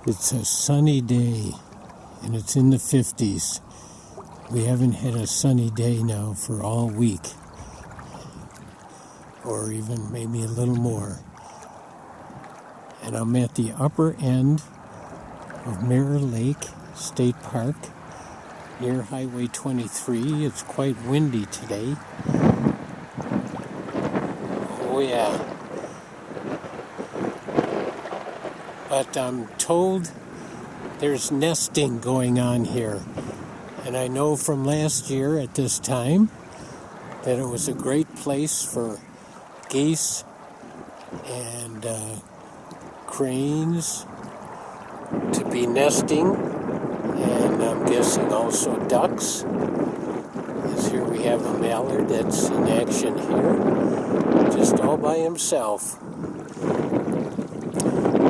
It's a sunny day, and it's in the 50s. We haven't had a sunny day now for all week, or even maybe a little more. And I'm at the upper end of Mirror Lake State Park near Highway 23. It's quite windy today. Oh yeah. But I'm told there's nesting going on here. And I know from last year at this time that it was a great place for geese and cranes to be nesting. And I'm guessing also ducks. As here we have a mallard that's in action here, just all by himself.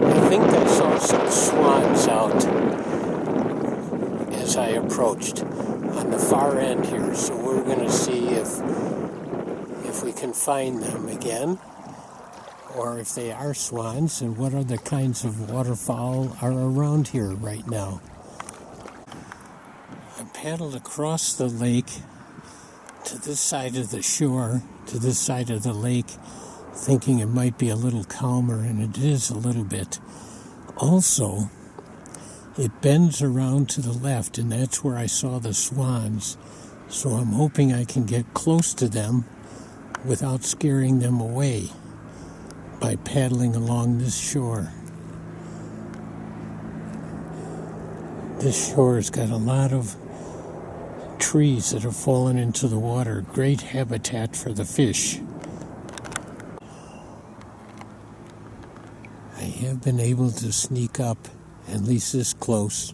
I think I saw some swans out as I approached on the far end here, so we're going to see if we can find them again, or if they are swans, and what other kinds of waterfowl are around here right now. I paddled across the lake to this side of the shore, to this side of the lake, thinking it might be a little calmer, and it is a little bit. Also, it bends around to the left, and that's where I saw the swans. So I'm hoping I can get close to them without scaring them away by paddling along this shore. This shore has got a lot of trees that have fallen into the water, great habitat for the fish. I have been able to sneak up at least this close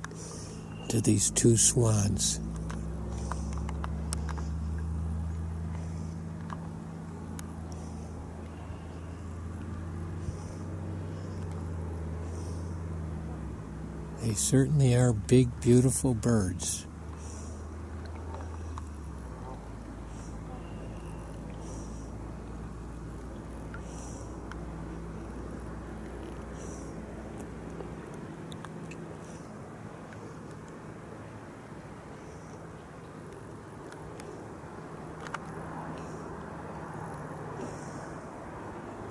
to these two swans. They certainly are big, beautiful birds.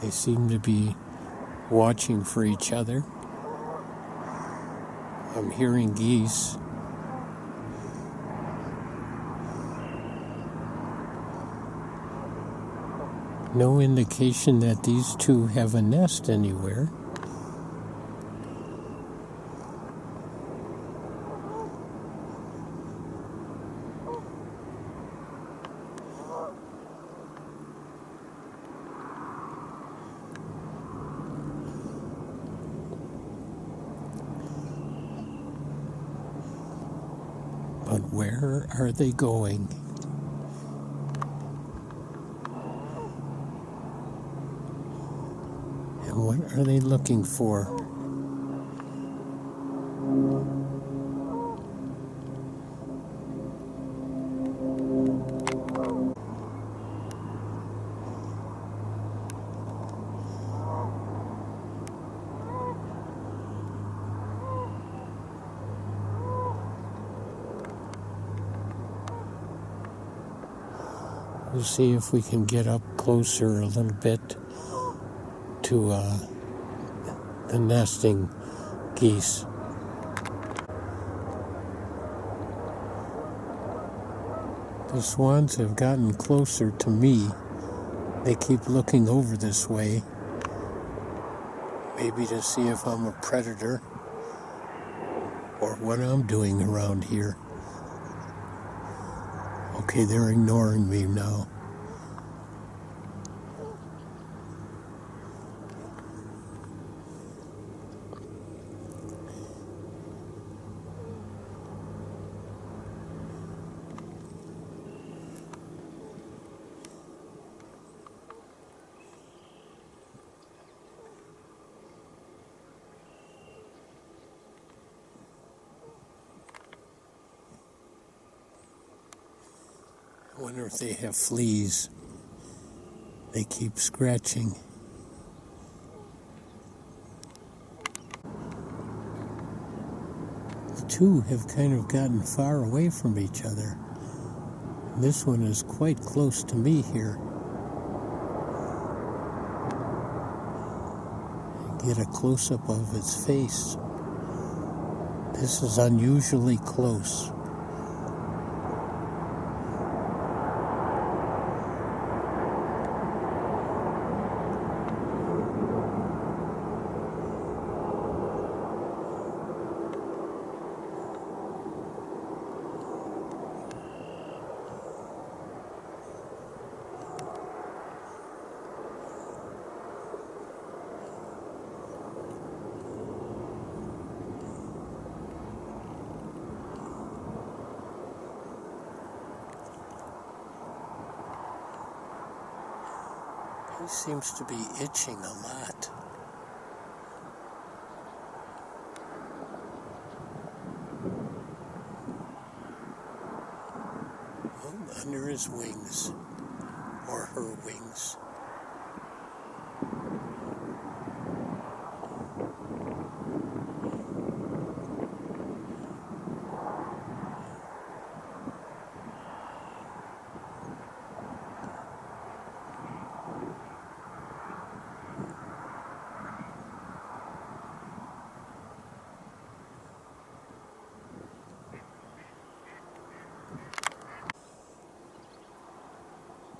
They seem to be watching for each other. I'm hearing geese. No indication that these two have a nest anywhere. But where are they going? And what are they looking for? We'll see if we can get up closer a little bit to the nesting geese. The swans have gotten closer to me. They keep looking over this way, maybe to see if I'm a predator or what I'm doing around here. Okay, they're ignoring me now. I wonder if they have fleas. They keep scratching. two have kind of gotten far away from each other. This one is quite close to me here. Get a close-up of its face. This is unusually close. He seems to be itching a lot. Oh, under his wings, or her wings.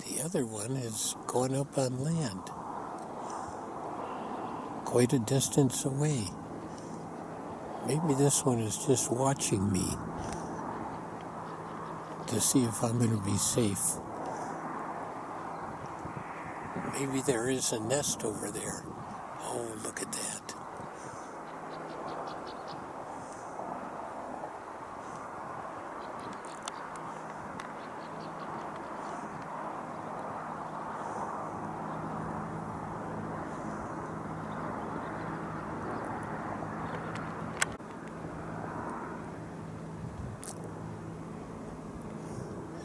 The other one is going up on land, quite a distance away. Maybe this one is just watching me to see if I'm going to be safe. Maybe there is a nest over there. Oh, look at that.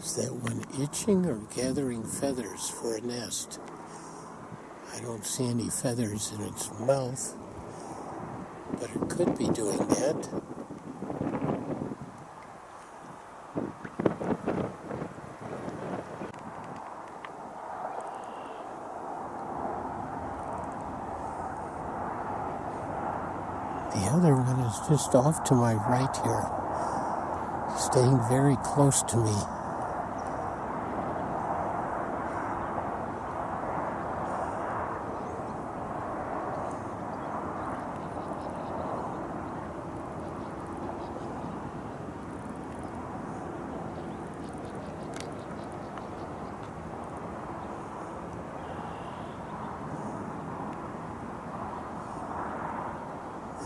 Is that one itching or gathering feathers for a nest? I don't see any feathers in its mouth, but it could be doing that. The other one is just off to my right here, staying very close to me.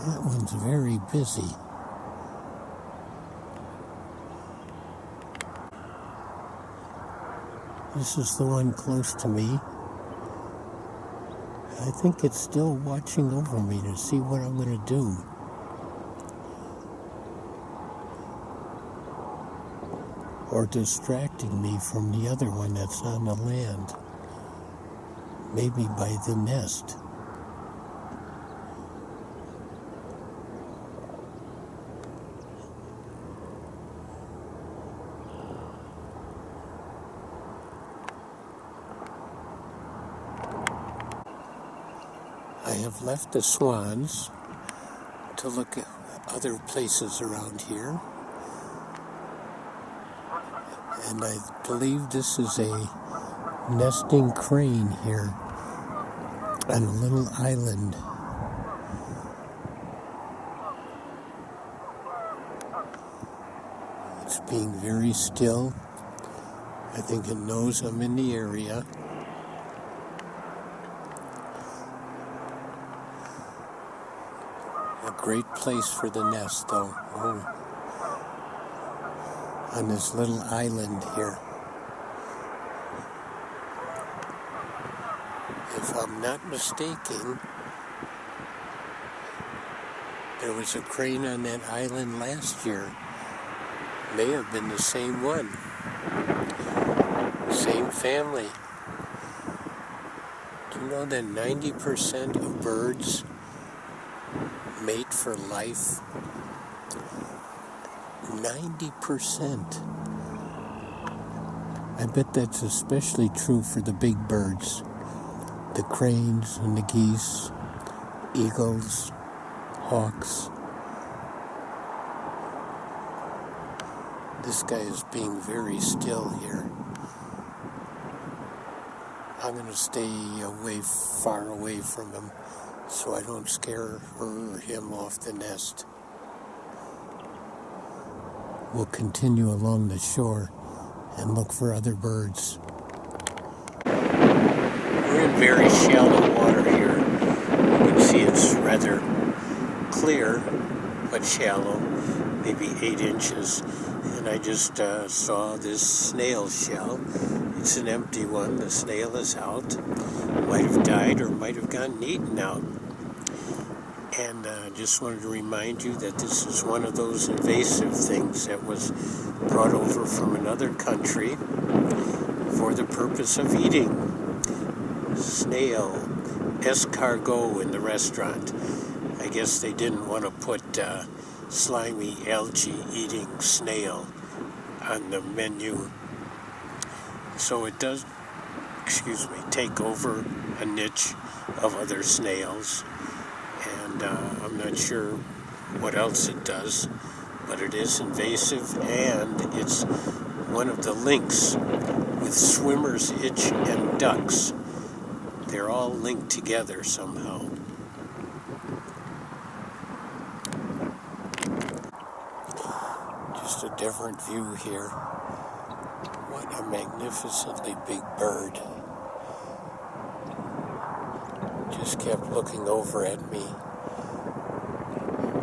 That one's very busy. This is the one close to me. I think it's still watching over me to see what I'm going to do. Or distracting me from the other one that's on the land. Maybe by the nest. I have left the swans to look at other places around here. And I believe this is a nesting crane here on a little island. It's being very still. I think it knows I'm in the area. A great place for the nest, though. Oh. On this little island here. If I'm not mistaken, there was a crane on that island last year. May have been the same one. Same family. Do you know that 90% of birds mate for life? 90%. I bet that's especially true for the big birds. The cranes and the geese, eagles, hawks. This guy is being very still here. I'm going to stay far away from him so I don't scare her or him off the nest. We'll continue along the shore and look for other birds. We're in very shallow water here. You can see it's rather clear, but shallow, maybe 8 inches. And I just saw this snail shell. It's an empty one. The snail is out. Might have died or might have gotten eaten out. And just wanted to remind you that this is one of those invasive things that was brought over from another country for the purpose of eating. Snail, escargot in the restaurant. I guess they didn't want to put slimy algae-eating snail on the menu. So it does, take over a niche of other snails. And I'm not sure what else it does, but it is invasive, and it's one of the links with swimmer's itch and ducks. They're all linked together somehow. Just a different view here. What a magnificently big bird. Just kept looking over at me.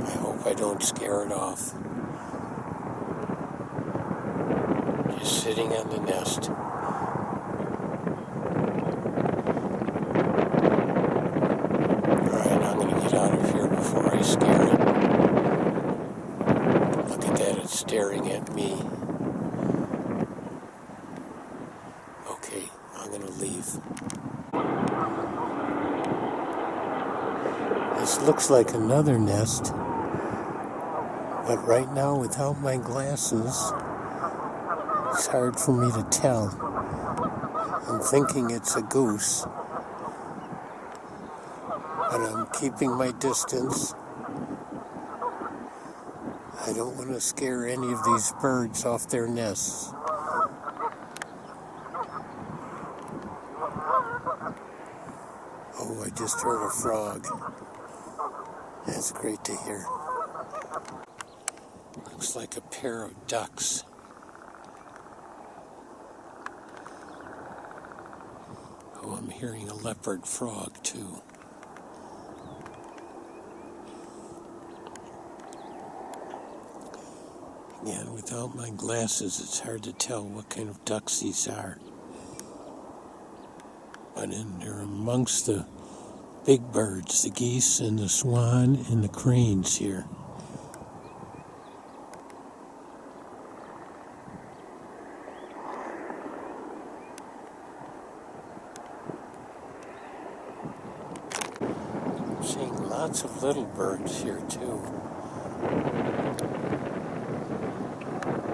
I hope I don't scare it off. Just sitting on the nest. Alright, I'm going to get out of here before I scare it. Look at that, it's staring at me. Okay, I'm going to leave. This looks like another nest, but right now without my glasses, it's hard for me to tell. I'm thinking it's a goose, but I'm keeping my distance. I don't want to scare any of these birds off their nests. Oh, I just heard a frog. That's great to hear. Looks like a pair of ducks. Oh, I'm hearing a leopard frog too. Again, without my glasses, it's hard to tell what kind of ducks these are. But they're amongst the big birds, the geese and the swan and the cranes here. I'm seeing lots of little birds here too.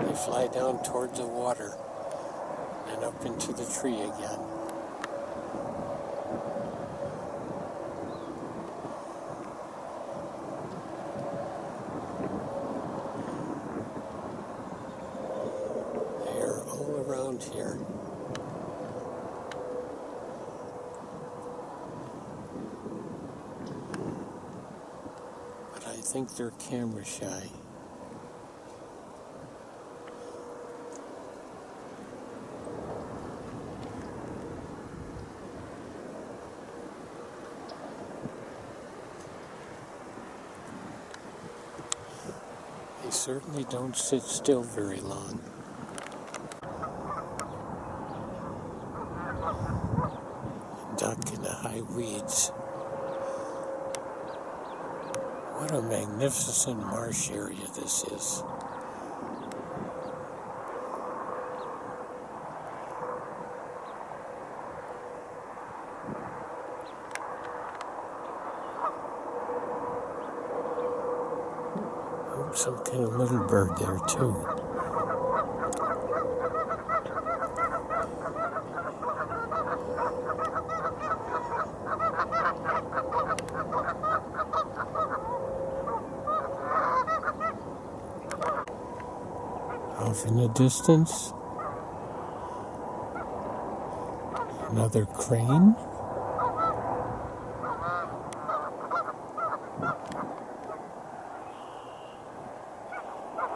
They fly down towards the water and up into the tree again. Around here. But I think they're camera shy. They certainly don't sit still very long. Duck in the high weeds. What a magnificent marsh area this is. Oh, some kind of little bird there too. Off in the distance, another crane.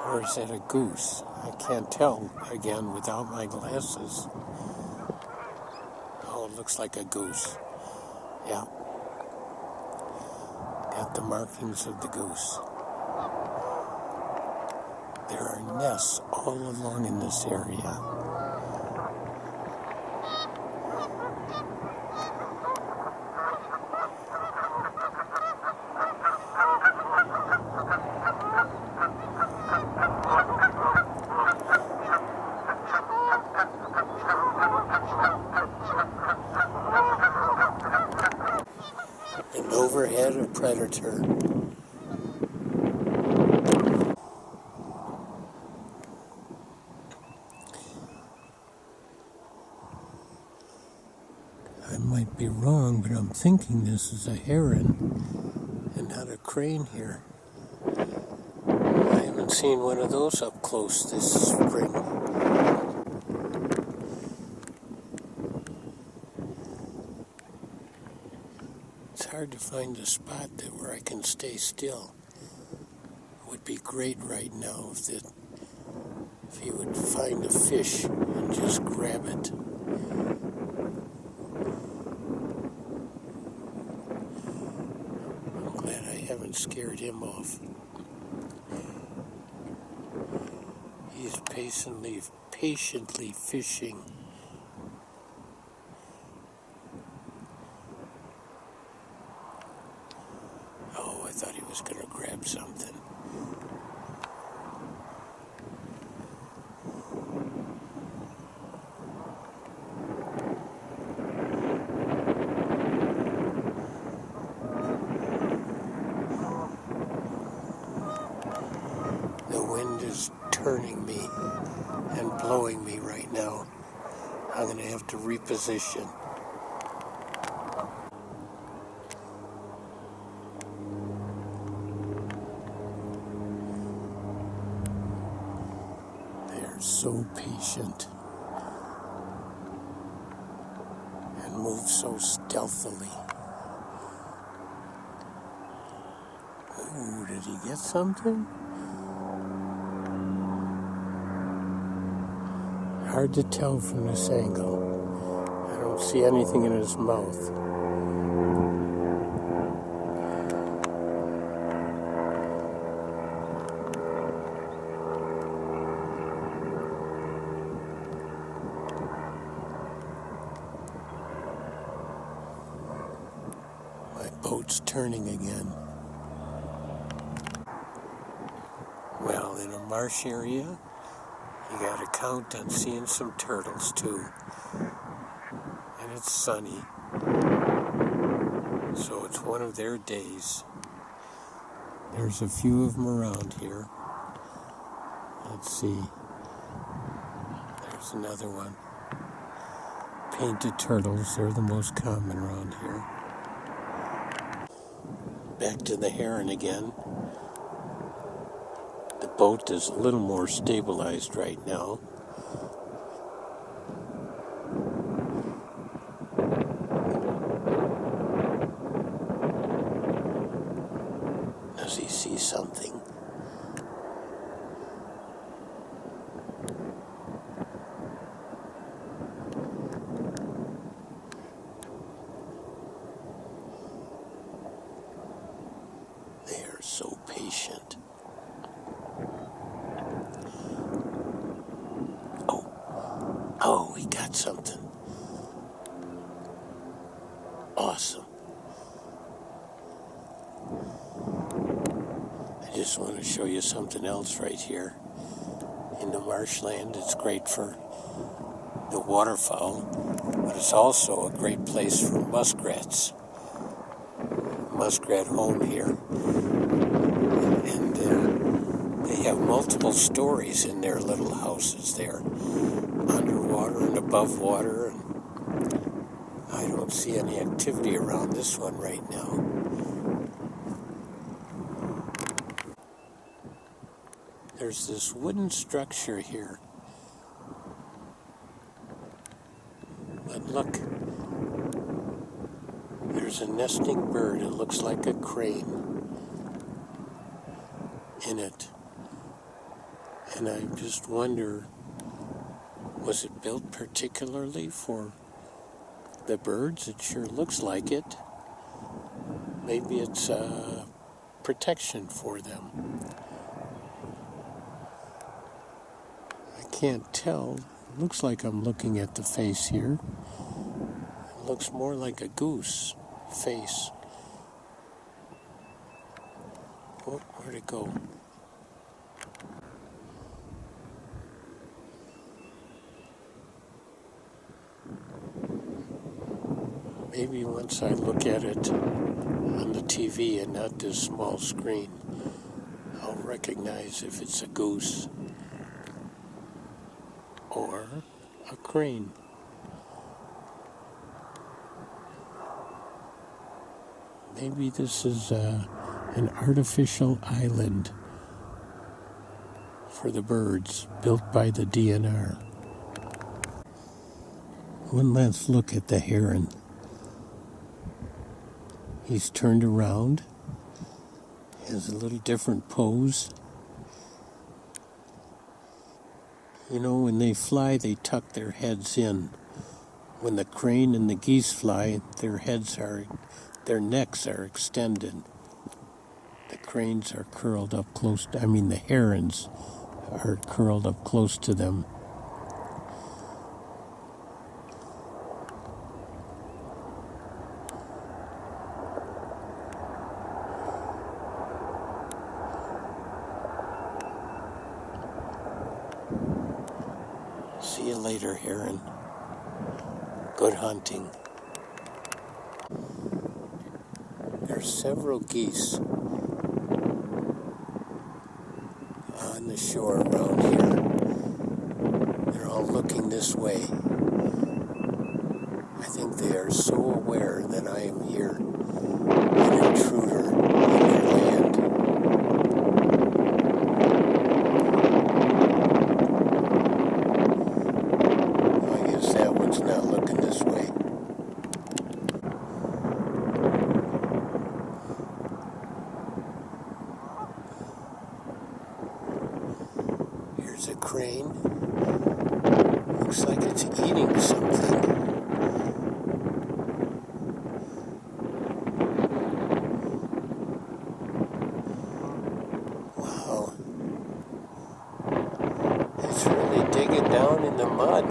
Or is that a goose? I can't tell again without my glasses. Oh, it looks like a goose. Yeah. Got the markings of the goose. There are nests all along in this area. And overhead, a predator. I might be wrong, but I'm thinking this is a heron and not a crane here. I haven't seen one of those up close this spring. It's hard to find a spot where I can stay still. It would be great right now if you would find a fish and just grab it. I'm glad I haven't scared him off. He's patiently fishing. Oh, I thought he was going to grab something. The wind is turning me and blowing me right now. I'm going to have to reposition. They're so patient and move so stealthily. Ooh, did he get something? Hard to tell from this angle. I don't see anything in his mouth. My boat's turning again. Well, in a marsh area, you gotta count on seeing some turtles too. And it's sunny. So it's one of their days. There's a few of them around here. Let's see. There's another one. Painted turtles, they're the most common around here. Back to the heron again. The boat is a little more stabilized right now. Does he see something? They are so patient. Oh, he got something. Awesome. I just want to show you something else right here. In the marshland, it's great for the waterfowl, but it's also a great place for muskrats. Muskrat home here. And multiple stories in their little houses there, underwater and above water, and I don't see any activity around this one right now. There's this wooden structure here. But look, there's a nesting bird. It looks like a crane in it. And I just wonder, was it built particularly for the birds? It sure looks like it. Maybe it's protection for them. I can't tell. It looks like I'm looking at the face here. It looks more like a goose face. Oh, where'd it go? Maybe once I look at it on the TV and not this small screen, I'll recognize if it's a goose or a crane. Maybe this is an artificial island for the birds built by the DNR. One last look at the heron. He's turned around, has a little different pose. You know, when they fly, they tuck their heads in. When the crane and the geese fly, their necks are extended. The cranes are curled up close, the herons are curled up close to them. See you later, heron. Good hunting. There's several geese on the shore around here. They're all looking this way. I think they are so aware that I am here, an intruder in their land. I guess that one's not looking this way. Here's a crane. Looks like it's eating something. Wow. It's really digging down in the mud.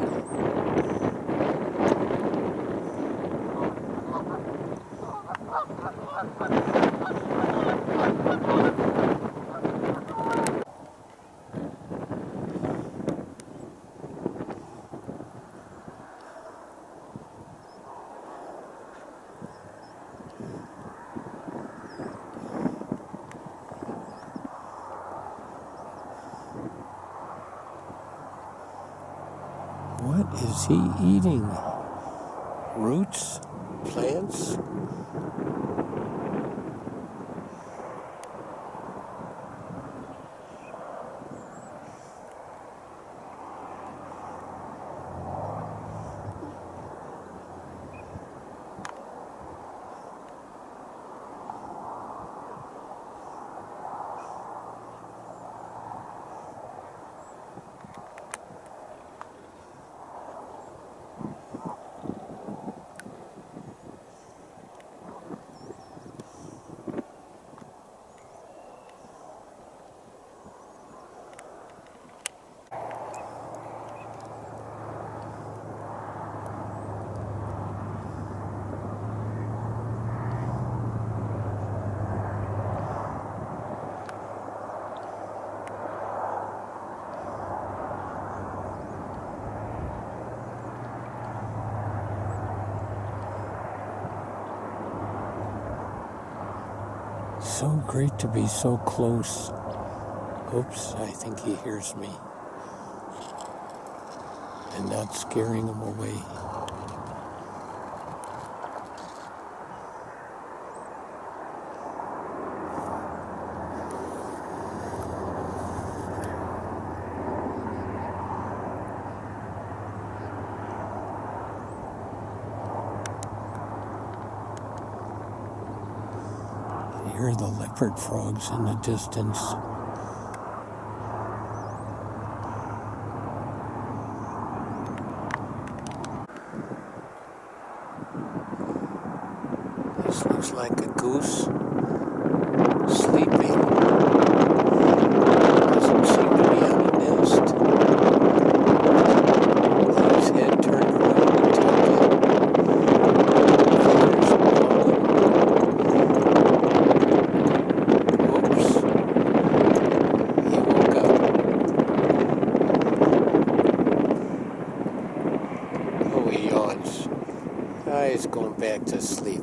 What is he eating? Roots? Plants? So great to be so close Oops, I think he hears me. And not scaring him away. You hear the leopard frogs in the distance. This looks like a goose sleeping. Doesn't seem to be on a nest. His head turned around to take it. Oops. He woke up. Oh, he yawns. He's going back to sleep.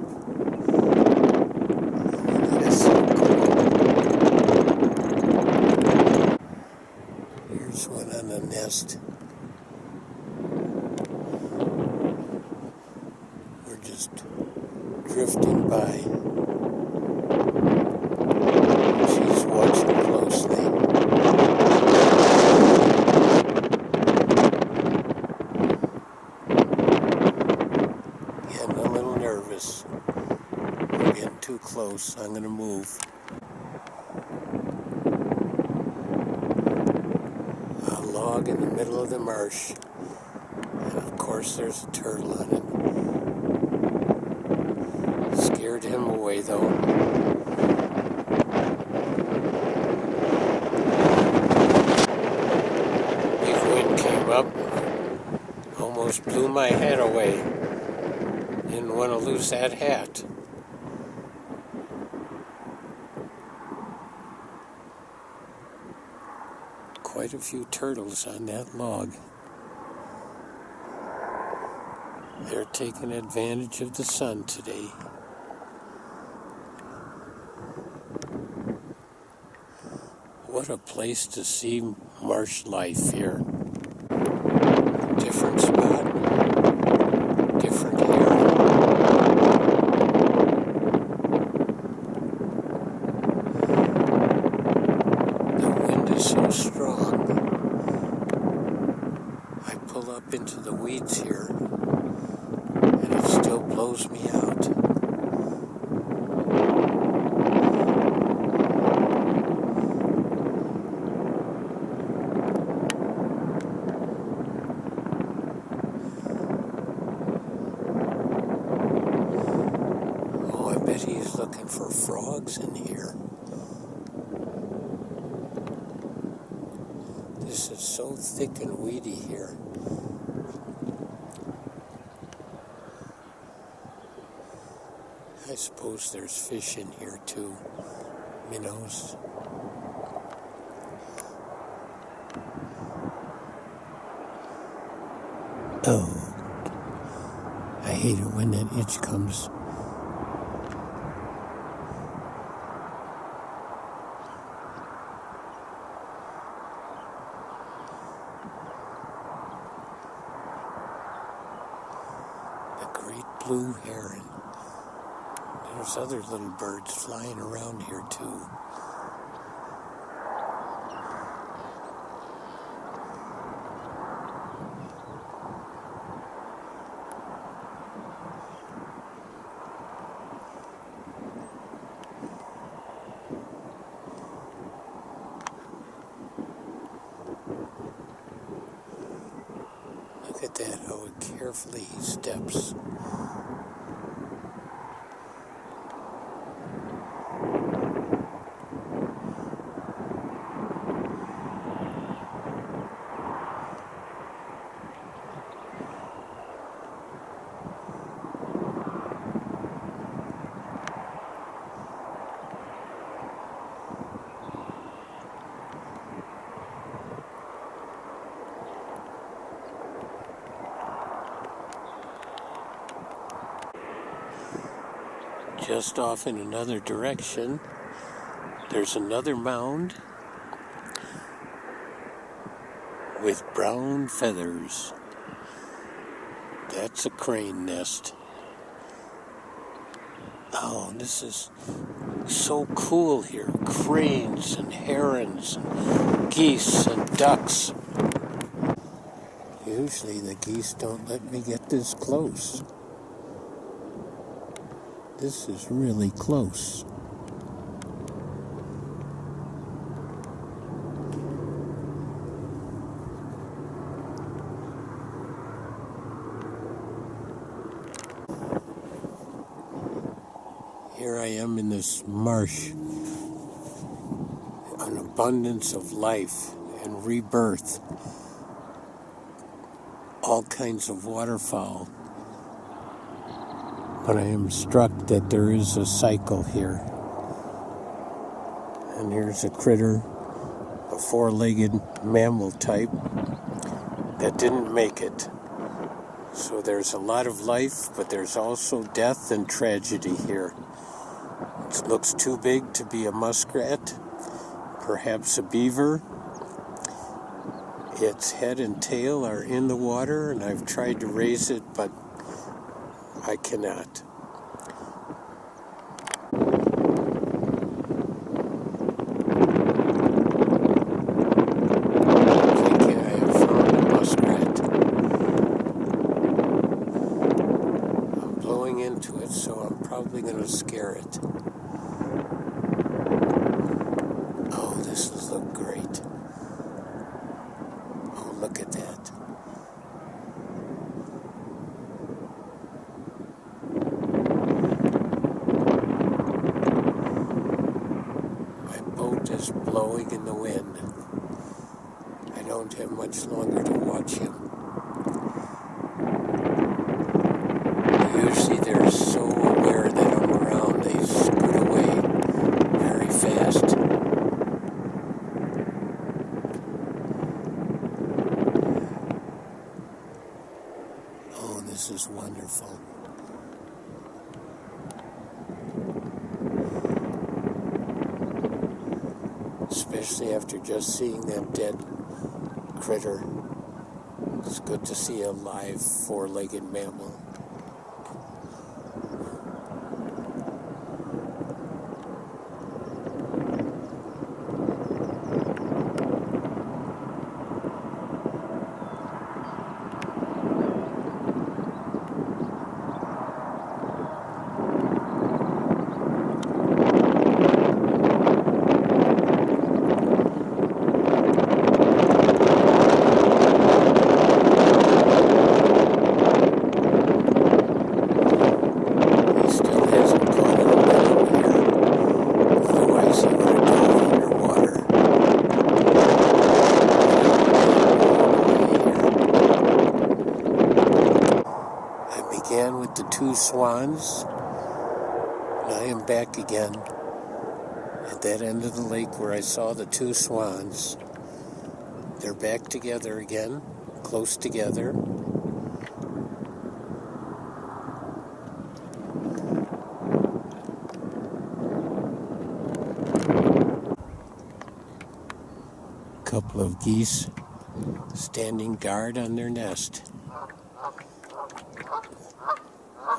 Here's one on the nest. We're just drifting by. She's watching closely. Getting a little nervous. We're getting too close. I'm going to move. A log in the middle of the marsh. And of course there's a turtle on it. Scared him away though. Big wind came up. Almost blew my head away. Didn't want to lose that hat. Quite a few turtles on that log. They're taking advantage of the sun today. What a place to see marsh life here. Different spot, different area. The wind is so strong. I pull up into the weeds here, and it still blows me out. Oh, I bet he's looking for frogs in here. This is so thick and weedy here. I suppose there's fish in here too, minnows. Oh, I hate it when that itch comes. The great blue heron. There's other little birds flying around here too. Look at that, how carefully he steps. Just off in another direction, there's another mound with brown feathers. That's a crane nest. Oh, this is so cool here. Cranes and herons and geese and ducks. Usually the geese don't let me get this close. This is really close. Here I am in this marsh, an abundance of life and rebirth, all kinds of waterfowl. But I am struck that there is a cycle here. And here's a critter, a four-legged mammal type, that didn't make it. So there's a lot of life, but there's also death and tragedy here. It looks too big to be a muskrat, perhaps a beaver. Its head and tail are in the water, and I've tried to raise it, but I cannot. Thinking I have found a muskrat. I'm blowing into it, so I'm probably going to scare it. Oh, this will look great. Oh, look at that. My boat is blowing in the wind. I don't have much longer to watch him. Usually they're so aware that I'm around, they scoot away very fast. Oh, this is wonderful. Especially after just seeing that dead critter. It's good to see a live four-legged mammal. With the two swans, and I am back again at that end of the lake where I saw the two swans. They're back together again, close together. Couple of geese standing guard on their nest.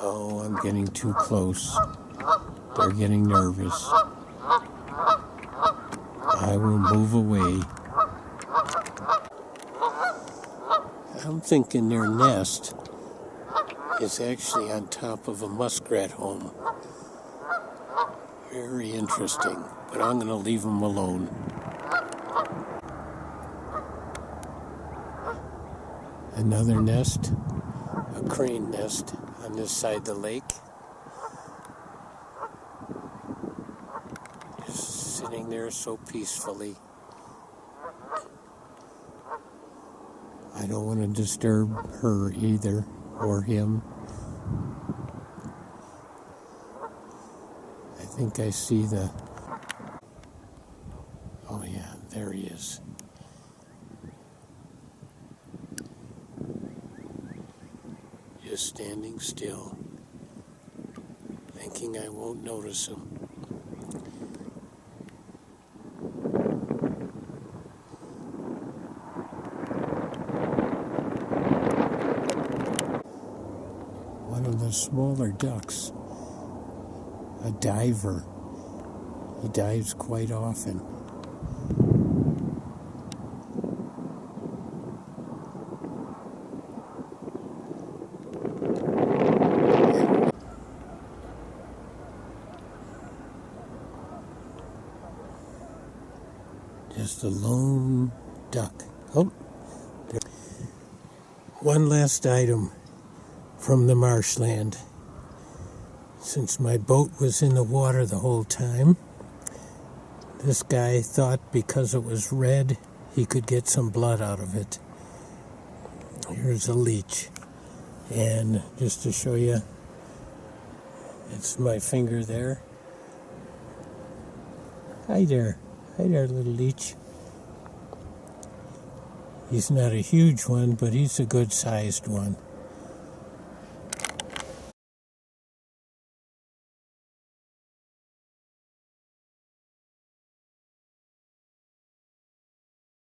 Oh, I'm getting too close. They're getting nervous. I will move away. I'm thinking their nest is actually on top of a muskrat home. Very interesting, but I'm going to leave them alone. Another nest, a crane nest on this side of the lake. Just sitting there so peacefully. I don't want to disturb her either, or him. I think I see the... Oh yeah, there he is. Just standing still, thinking I won't notice him. the smaller ducks. A diver. He dives quite often. Just a lone duck. Oh, there. One last item from the marshland. Since my boat was in the water the whole time, this guy thought because it was red, he could get some blood out of it. Here's a leech. And just to show you, it's my finger there. Hi there. Hi there, little leech. He's not a huge one, but he's a good-sized one.